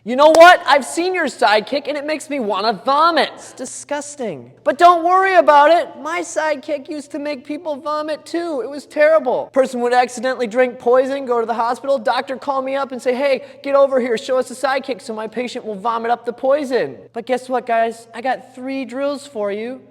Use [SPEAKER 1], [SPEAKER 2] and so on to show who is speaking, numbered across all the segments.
[SPEAKER 1] You know what? I've seen your sidekick and it makes me want to vomit. It's disgusting. But don't worry about it. My sidekick used to make people vomit too. It was terrible. Person would accidentally drink poison, go to the hospital, doctor call me up and say, hey, get over here, show us a sidekick so my patient will vomit up the poison. But guess what, guys? I got 3 drills for you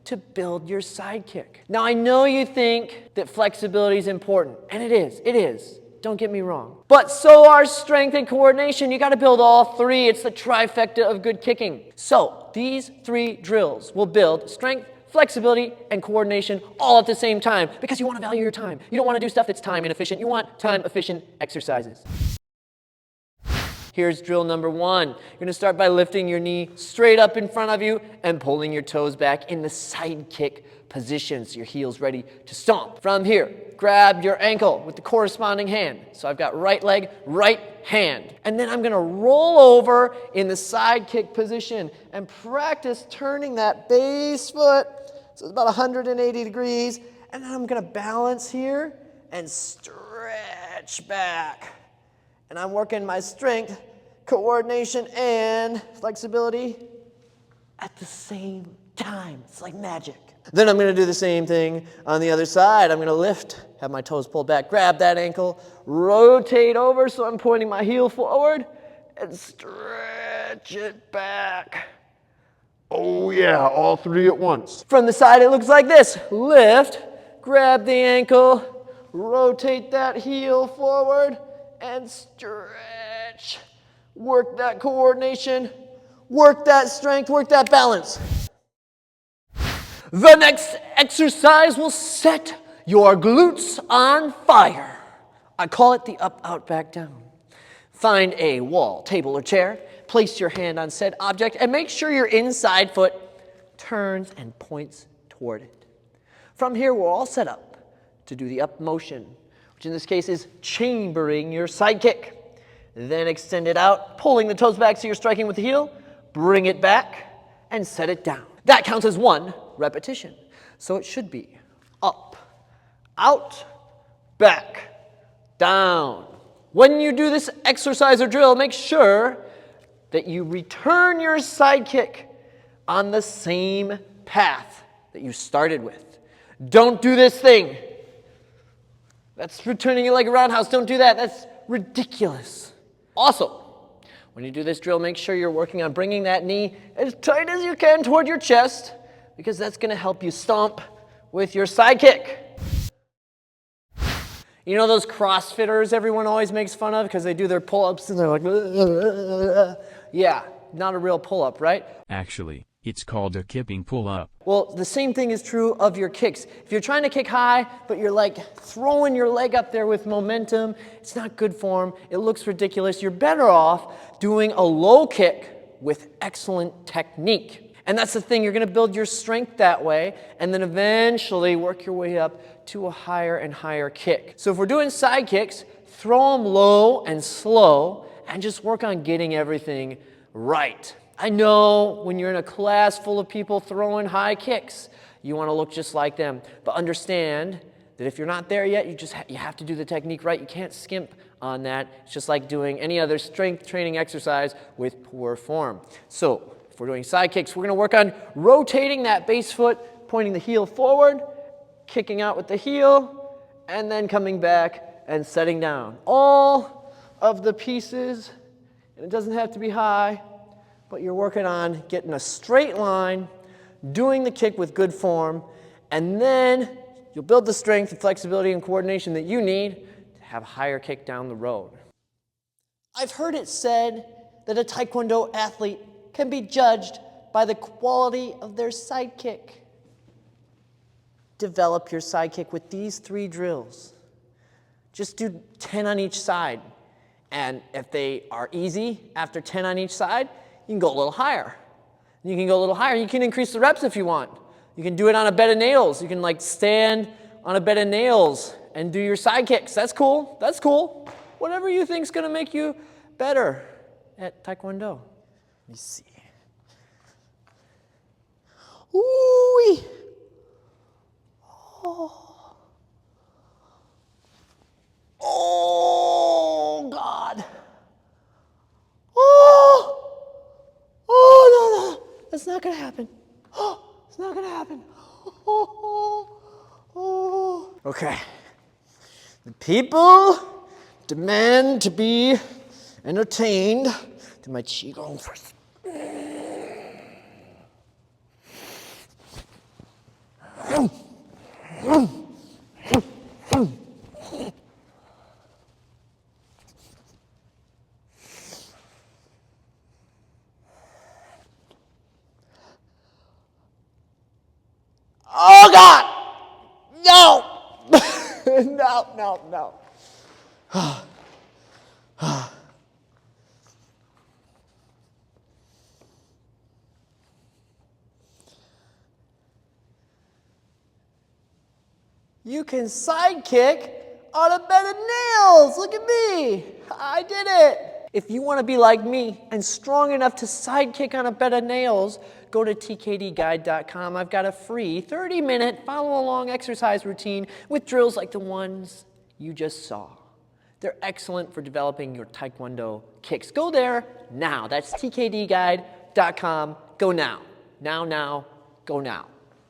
[SPEAKER 1] to build your sidekick. Now, I know you think that flexibility is important, and it is. Don't get me wrong. But so are strength and coordination. You got to build all 3. It's the trifecta of good kicking. So these 3 drills will build strength, flexibility, and coordination all at the same time because you want to value your time. You don't want to do stuff that's time inefficient. You want time-efficient exercises. Here's drill number 1. You're going to start by lifting your knee straight up in front of you and pulling your toes back in the sidekick position so your heel's ready to stomp. From here, grab your ankle with the corresponding hand. So I've got right leg, right hand. And then I'm going to roll over in the sidekick position and practice turning that base foot. So it's about 180 degrees. And then I'm going to balance here and stretch back. And I'm working my strength, coordination, and flexibility at the same time. It's like magic. Then I'm going to do the same thing on the other side. I'm going to lift, have my toes pulled back, grab that ankle, rotate over so I'm pointing my heel forward, and stretch it back.
[SPEAKER 2] Oh yeah, all 3 at once.
[SPEAKER 1] From the side, it looks like this. Lift, grab the ankle, rotate that heel forward, and stretch. Work that coordination, work that strength, work that balance. The next exercise will set your glutes on fire. I call it the up, out, back, down. Find a wall, table, or chair. Place your hand on said object and make sure your inside foot turns and points toward it. From here, we're all set up to do the up motion, which in this case is chambering your sidekick. Then extend it out, pulling the toes back so you're striking with the heel, bring it back, and set it down. That counts as 1 repetition. So it should be up, out, back, down. When you do this exercise or drill, make sure that you return your sidekick on the same path that you started with. Don't do this thing. That's returning it like a roundhouse. Don't do that. That's ridiculous. Also, when you do this drill, make sure you're working on bringing that knee as tight as you can toward your chest because that's going to help you stomp with your sidekick. You know those CrossFitters everyone always makes fun of because they do their pull-ups and they're like, yeah, not a real pull-up, right?
[SPEAKER 3] Actually, it's called a kipping pull-up.
[SPEAKER 1] Well, the same thing is true of your kicks. If you're trying to kick high, but you're like throwing your leg up there with momentum, it's not good form. It looks ridiculous. You're better off doing a low kick with excellent technique. And that's the thing. You're going to build your strength that way and then eventually work your way up to a higher and higher kick. So if we're doing side kicks, throw them low and slow and just work on getting everything right. I know when you're in a class full of people throwing high kicks, you want to look just like them. But understand that if you're not there yet, you have to do the technique right. You can't skimp on that. It's just like doing any other strength training exercise with poor form. So if we're doing side kicks, we're going to work on rotating that base foot, pointing the heel forward, kicking out with the heel, and then coming back and setting down. All of the pieces, and it doesn't have to be high, but you're working on getting a straight line, doing the kick with good form, and then you'll build the strength, and flexibility, and coordination that you need to have a higher kick down the road. I've heard it said that a Taekwondo athlete can be judged by the quality of their sidekick. Develop your sidekick with these 3 drills. Just do 10 on each side. And if they are easy after 10 on each side, you can go a little higher. You can go a little higher. You can increase the reps if you want. You can do it on a bed of nails. You can like stand on a bed of nails and do your side kicks. That's cool. That's cool. Whatever you think is going to make you better at Taekwondo. Let me see. Ooh-wee. Oh. Oh, God. Oh! Oh, no. That's not going to happen. Oh, it's not going to happen. Oh. Okay. The people demand to be entertained to my qigong first. Oh God! No! No. You can sidekick on a bed of nails. Look at me. I did it. If you want to be like me and strong enough to sidekick on a bed of nails, go to tkdguide.com. I've got a free 30-minute follow-along exercise routine with drills like the ones you just saw. They're excellent for developing your Taekwondo kicks. Go there now. That's tkdguide.com. Go now. Now, go now.